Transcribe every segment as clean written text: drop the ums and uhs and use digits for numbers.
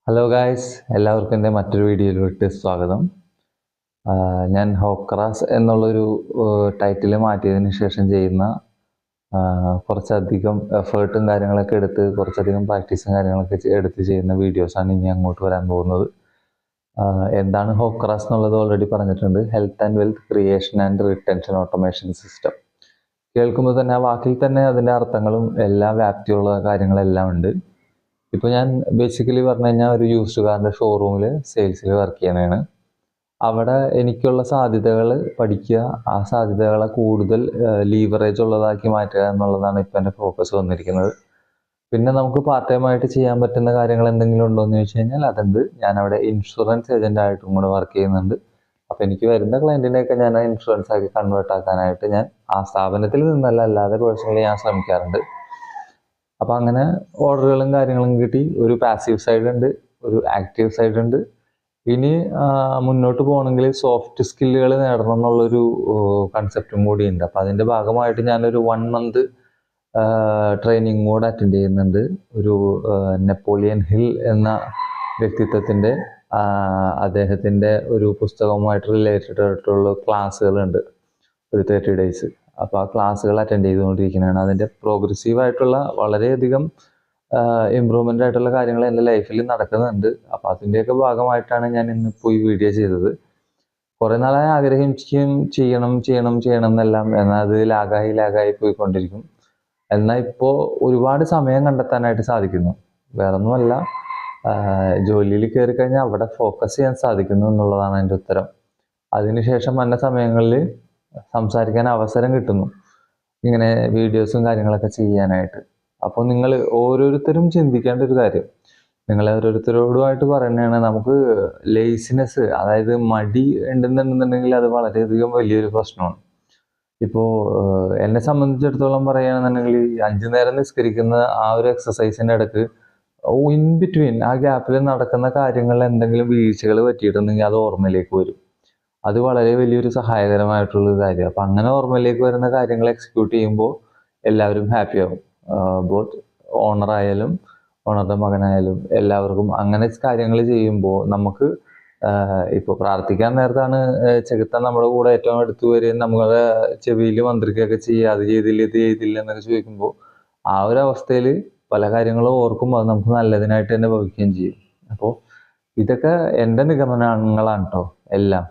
Hello guys, എല്ലാവർക്കും എൻ്റെ മറ്റൊരു വീഡിയോയിലോട്ട് സ്വാഗതം. ഞാൻ ഹോക്രാസ് എന്നുള്ളൊരു ടൈറ്റിൽ മാറ്റിയതിന് ശേഷം ചെയ്യുന്ന കുറച്ചധികം എഫേർട്ടും കാര്യങ്ങളൊക്കെ എടുത്ത് കുറച്ചധികം പ്രാക്ടീസും കാര്യങ്ങളൊക്കെ എടുത്ത് ചെയ്യുന്ന വീഡിയോസാണ് ഇനി അങ്ങോട്ട് വരാൻ പോകുന്നത്. എന്താണ് ഹോക്രാസ് എന്നുള്ളത് ഓൾറെഡി പറഞ്ഞിട്ടുണ്ട്. Health and wealth creation and retention automation system. കേൾക്കുമ്പോൾ തന്നെ ആ വാക്കിൽ തന്നെ അതിൻ്റെ അർത്ഥങ്ങളും എല്ലാ വ്യാപ്തിയുള്ള കാര്യങ്ങളെല്ലാം ഉണ്ട്. ഇപ്പോൾ ഞാൻ ബേസിക്കലി പറഞ്ഞു കഴിഞ്ഞാൽ ഒരു യൂസ്ഡ് കാറിൻ്റെ ഷോറൂമിൽ സെയിൽസിൽ വർക്ക് ചെയ്യണതാണ്. അവിടെ എനിക്കുള്ള സാധ്യതകൾ പഠിക്കുക, ആ സാധ്യതകളെ കൂടുതൽ ലീവറേജ് ഉള്ളതാക്കി മാറ്റുക എന്നുള്ളതാണ് ഇപ്പോൾ എൻ്റെ ഫോക്കസ് വന്നിരിക്കുന്നത്. പിന്നെ നമുക്ക് പാർട്ട് ടൈം ആയിട്ട് ചെയ്യാൻ പറ്റുന്ന കാര്യങ്ങൾ എന്തെങ്കിലും ഉണ്ടോ എന്ന് ചോദിച്ചു കഴിഞ്ഞാൽ അതുണ്ട്. ഞാനവിടെ ഇൻഷുറൻസ് ഏജൻ്റ് ആയിട്ടും കൂടെ വർക്ക് ചെയ്യുന്നുണ്ട്. അപ്പോൾ എനിക്ക് വരുന്ന ക്ലയൻറ്റിനെയൊക്കെ ഞാൻ ഇൻഷുറൻസ് ആക്കി കൺവേർട്ട് ആക്കാനായിട്ട് ഞാൻ ആ സ്ഥാപനത്തിൽ നിന്നല്ല, അല്ലാതെ പേഴ്സണലി ഞാൻ ശ്രമിക്കാറുണ്ട്. അപ്പോൾ അങ്ങനെ ഓർഡറുകളും കാര്യങ്ങളും കിട്ടി. ഒരു പാസീവ് സൈഡ് ഉണ്ട്, ഒരു ആക്റ്റീവ് സൈഡ് ഉണ്ട്. ഇനി മുന്നോട്ട് പോകണമെങ്കിൽ സോഫ്റ്റ് സ്കില്ലുകൾ നേടണം എന്നുള്ളൊരു കൺസെപ്റ്റും കൂടി ഉണ്ട്. അപ്പോൾ അതിൻ്റെ ഭാഗമായിട്ട് ഞാനൊരു 1 month ട്രെയിനിങ് കൂടെ അറ്റൻഡ് ചെയ്യുന്നുണ്ട്. ഒരു നെപ്പോളിയൻ ഹിൽ എന്ന വ്യക്തിത്വത്തിൻ്റെ അദ്ദേഹത്തിൻ്റെ ഒരു പുസ്തകവുമായിട്ട് റിലേറ്റഡ് ആയിട്ടുള്ള ക്ലാസ്സുകളുണ്ട്, ഒരു 30 days. അപ്പോൾ ആ ക്ലാസ്സുകൾ അറ്റൻഡ് ചെയ്തുകൊണ്ടിരിക്കുന്നതാണ്. അതിൻ്റെ പ്രോഗ്രസീവായിട്ടുള്ള വളരെയധികം ഇമ്പ്രൂവ്മെൻ്റ് ആയിട്ടുള്ള കാര്യങ്ങൾ എൻ്റെ ലൈഫിൽ നടക്കുന്നുണ്ട്. അപ്പോൾ അതിൻ്റെയൊക്കെ ഭാഗമായിട്ടാണ് ഞാൻ ഇന്നിപ്പോൾ ഈ വീഡിയോ ചെയ്തത്. കുറേ നാളായി ആഗ്രഹിക്കുകയും ചെയ്യണം എന്നെല്ലാം, എന്നാൽ അത് ലാഗായി പോയിക്കൊണ്ടിരിക്കും. എന്നാൽ ഇപ്പോൾ ഒരുപാട് സമയം കണ്ടെത്താനായിട്ട് സാധിക്കുന്നു. വേറൊന്നുമല്ല, ജോലിയിൽ കയറി കഴിഞ്ഞാൽ അവിടെ ഫോക്കസ് ചെയ്യാൻ സാധിക്കുന്നു എന്നുള്ളതാണ് എൻ്റെ ഉത്തരം. അതിനുശേഷം വന്ന സമയങ്ങളിൽ സംസാരിക്കാൻ അവസരം കിട്ടുന്നു, ഇങ്ങനെ വീഡിയോസും കാര്യങ്ങളൊക്കെ ചെയ്യാനായിട്ട്. അപ്പോൾ നിങ്ങൾ ഓരോരുത്തരും ചിന്തിക്കേണ്ട ഒരു കാര്യം, നിങ്ങളെ ഓരോരുത്തരോടുമായിട്ട് പറയുന്നതാണ്, നമുക്ക് ലേസിനെസ്, അതായത് മടി ഉണ്ടെന്നുണ്ടെന്നുണ്ടെങ്കിൽ അത് വളരെയധികം വലിയൊരു പ്രശ്നമാണ്. ഇപ്പോൾ എന്നെ സംബന്ധിച്ചിടത്തോളം പറയുകയാണെന്നുണ്ടെങ്കിൽ 5 നേരം നിസ്കരിക്കുന്ന ആ ഒരു എക്സസൈസിൻ്റെ ഇടയ്ക്ക് ഇൻ ബിറ്റ്വീൻ ആ ഗ്യാപ്പിൽ നടക്കുന്ന കാര്യങ്ങളിൽ എന്തെങ്കിലും വീഴ്ചകൾ പറ്റിയിട്ടുണ്ടെങ്കിൽ അത് ഓർമ്മയിലേക്ക് വരും. അത് വളരെ വലിയൊരു സഹായകരമായിട്ടുള്ളൊരു കാര്യം. അപ്പം അങ്ങനെ ഓർമ്മയിലേക്ക് വരുന്ന കാര്യങ്ങൾ എക്സിക്യൂട്ട് ചെയ്യുമ്പോൾ എല്ലാവരും ഹാപ്പിയാവും. ബോത്ത് ഓണറായാലും ഓണറുടെ മകനായാലും എല്ലാവർക്കും അങ്ങനെ കാര്യങ്ങൾ ചെയ്യുമ്പോൾ നമുക്ക് ഇപ്പോൾ പ്രാർത്ഥിക്കാൻ നേരത്താണ് ചെകുത്താൻ നമ്മുടെ കൂടെ ഏറ്റവും അടുത്ത് വരികയും നമ്മുടെ ചെവിയിൽ മന്ത്രിക്കുകയൊക്കെ ചെയ്യുക, അത് ചെയ്തില്ല ഇത് ചെയ്തില്ല എന്നൊക്കെ ചോദിക്കുമ്പോൾ ആ ഒരു അവസ്ഥയിൽ പല കാര്യങ്ങളും ഓർക്കുമ്പോൾ അത് നമുക്ക് നല്ലതിനായിട്ട് തന്നെ ഭവിക്കുകയും ചെയ്യും. അപ്പോൾ ഇതൊക്കെ എൻ്റെ നിഗമനങ്ങളാണ് കേട്ടോ എല്ലാം.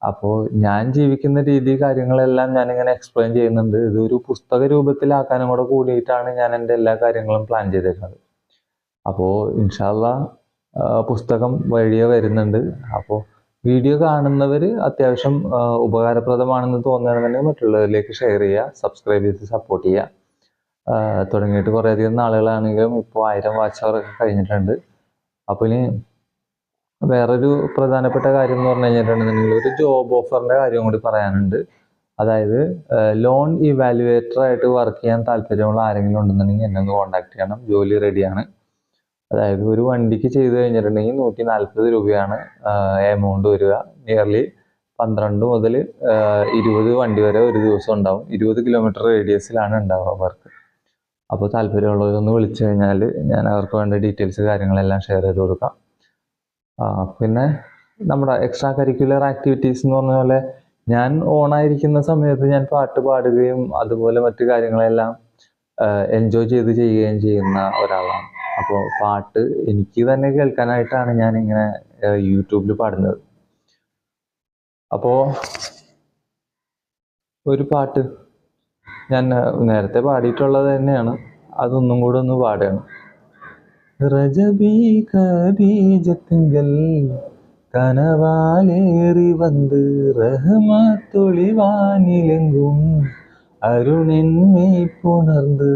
അപ്പോൾ ഞാൻ ജീവിക്കുന്ന രീതി കാര്യങ്ങളെല്ലാം ഞാനിങ്ങനെ എക്സ്പ്ലെയിൻ ചെയ്യുന്നുണ്ട്. ഇതൊരു പുസ്തക രൂപത്തിലാക്കാനും കൂടെ കൂടിയിട്ടാണ് ഞാൻ എൻ്റെ എല്ലാ കാര്യങ്ങളും പ്ലാൻ ചെയ്തേക്കുന്നത്. അപ്പോൾ ഇൻഷാ അല്ലാഹ് പുസ്തകം വഴിയെ വരുന്നുണ്ട്. അപ്പോൾ വീഡിയോ കാണുന്നവർ അത്യാവശ്യം ഉപകാരപ്രദമാണെന്ന് തോന്നുകയാണെന്നുണ്ടെങ്കിൽ മറ്റുള്ളവരിലേക്ക് ഷെയർ ചെയ്യുക, സബ്സ്ക്രൈബ് ചെയ്ത് സപ്പോർട്ട് ചെയ്യുക. തുടങ്ങിയിട്ട് കുറേയധികം നാളുകളാണെങ്കിലും ഇപ്പോൾ 1000 വാച്ച് അവറൊക്കെ കഴിഞ്ഞിട്ടുണ്ട്. അപ്പോൾ ഇനി വേറൊരു പ്രധാനപ്പെട്ട കാര്യം എന്ന് പറഞ്ഞു കഴിഞ്ഞിട്ടുണ്ടെന്നുണ്ടെങ്കിൽ ഒരു ജോബ് ഓഫറിൻ്റെ കാര്യം കൂടി പറയാനുണ്ട്. അതായത് ലോൺ ഇവാലുവേറ്റർ ആയിട്ട് വർക്ക് ചെയ്യാൻ താല്പര്യമുള്ള ആരെങ്കിലും ഉണ്ടെന്നുണ്ടെങ്കിൽ എന്നെ ഒന്ന് കോൺടാക്ട് ചെയ്യണം. ജോലി റെഡിയാണ്. അതായത് ഒരു വണ്ടിക്ക് ചെയ്ത് കഴിഞ്ഞിട്ടുണ്ടെങ്കിൽ 140 രൂപയാണ് എമൗണ്ട് വരിക. നിയർലി 12 മുതൽ 20 വണ്ടി വരെ ഒരു ദിവസം ഉണ്ടാവും. 20 കിലോമീറ്റർ റേഡിയസിലാണ് ഉണ്ടാവുക വർക്ക്. അപ്പോൾ താല്പര്യമുള്ളവരൊന്ന് വിളിച്ചു കഴിഞ്ഞാൽ ഞാൻ അവർക്ക് വേണ്ട ഡീറ്റെയിൽസ് കാര്യങ്ങളെല്ലാം ഷെയർ ചെയ്ത് കൊടുക്കാം. പിന്നെ നമ്മുടെ എക്സ്ട്രാ കരിക്കുലർ ആക്ടിവിറ്റീസ് എന്ന് പറഞ്ഞ പോലെ ഞാൻ ഓണായിരിക്കുന്ന സമയത്ത് ഞാൻ പാട്ട് പാടുകയും അതുപോലെ മറ്റു കാര്യങ്ങളെല്ലാം എൻജോയ് ചെയ്ത് ചെയ്യുകയും ചെയ്യുന്ന ഒരാളാണ്. അപ്പോൾ പാട്ട് എനിക്ക് തന്നെ കേൾക്കാനായിട്ടാണ് ഞാനിങ്ങനെ യൂട്യൂബിൽ പാടുന്നത്. അപ്പോൾ ഒരു പാട്ട് ഞാൻ നേരത്തെ പാടിയിട്ടുള്ളത് തന്നെയാണ്, അതൊന്നും കൂടെ ഒന്ന് പാടുകയാണ്. ரஜபி கதீஜத்துங்கள் கனவாலேறி வந்து ரஹமத்தொளிவானிலெங்கும் அருணென்மை புணர்ந்து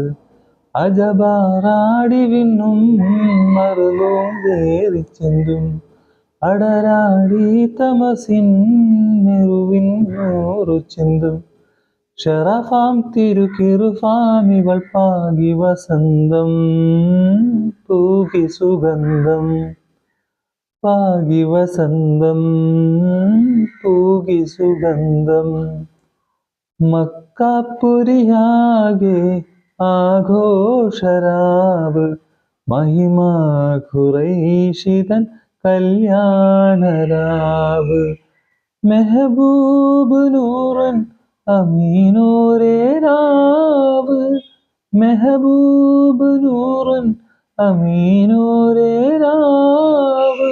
அஜபாராடி விண்ணும் மருளும் வேறி சென்றும் அடராடி தமசின் நெருவின் நூறு சென்றும் ഷറഫാം തിരുക്കിറുഫാം ഇവൾ പാകി വസന്തം പൂകി സുഗന്ധം പാകി വസന്തം പൂകി സുഗന്ധം മക്കാപ്പുരിയാകെ ആഘോഷരാവ് മഹിമ ഖുറൈശിതൻ കല്യാണരാവ് മെഹബൂബ് നൂറൻ അമീനൂരേ രാവ് മെഹബൂബ് നൂറൻ അമീനൂരേ രാവ്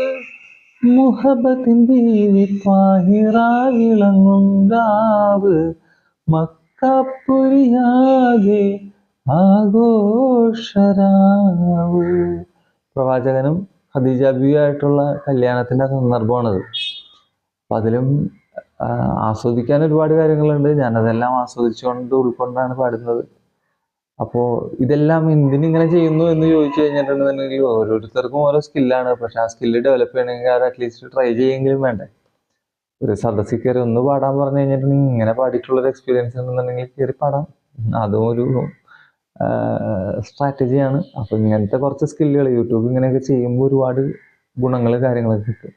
മുഹബത്തിൻ ബീവി ത്വാഹിറ വിളങ്ങും രാവ് മക്കപ്പുരിയാകെ ആഘോഷരാവ്. പ്രവാചകനും ഖദീജ ബീവിയായിട്ടുള്ള കല്യാണത്തിന്റെ സന്ദർഭമാണത്. അപ്പം അതിലും ആസ്വദിക്കാൻ ഒരുപാട് കാര്യങ്ങളുണ്ട്. ഞാനതെല്ലാം ആസ്വദിച്ചുകൊണ്ട് ഉൾക്കൊണ്ടാണ് പാടുന്നത്. അപ്പോൾ ഇതെല്ലാം എന്തിനിങ്ങനെ ചെയ്യുന്നു എന്ന് ചോദിച്ചു കഴിഞ്ഞിട്ടുണ്ടെന്നുണ്ടെങ്കിൽ ഓരോരുത്തർക്കും ഓരോ സ്കില്ലാണ്. പക്ഷെ ആ സ്കില്ല് ഡെവലപ്പ് ചെയ്യണമെങ്കിൽ അത് അറ്റ്ലീസ്റ്റ് ട്രൈ ചെയ്യെങ്കിലും വേണ്ടേ. ഒരു സദസ്സിൽ കയറി ഒന്ന് പാടാൻ പറഞ്ഞു കഴിഞ്ഞിട്ടുണ്ടെങ്കിൽ ഇങ്ങനെ പാടിയിട്ടുള്ളൊരു എക്സ്പീരിയൻസ് ഉണ്ടെന്നുണ്ടെങ്കിൽ കയറി പാടാം. അതും ഒരു സ്ട്രാറ്റജിയാണ്. അപ്പോൾ ഇങ്ങനത്തെ കുറച്ച് സ്കില്ലുകൾ യൂട്യൂബ് ഇങ്ങനെയൊക്കെ ചെയ്യുമ്പോൾ ഒരുപാട് ഗുണങ്ങൾ കാര്യങ്ങളൊക്കെ കിട്ടും.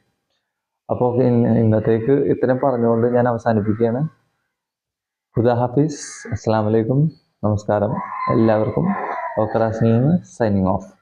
അപ്പോൾ ഇന്നത്തേക്ക് ഇത്രയും പറഞ്ഞുകൊണ്ട് ഞാൻ അവസാനിപ്പിക്കുകയാണ്. ഖുദാ ഹാഫിസ്. അസ്സലാമു അലൈക്കും. നമസ്കാരം എല്ലാവർക്കും. ഹോക്കറാസിൽ നിന്ന് സൈനിങ് ഓഫ്.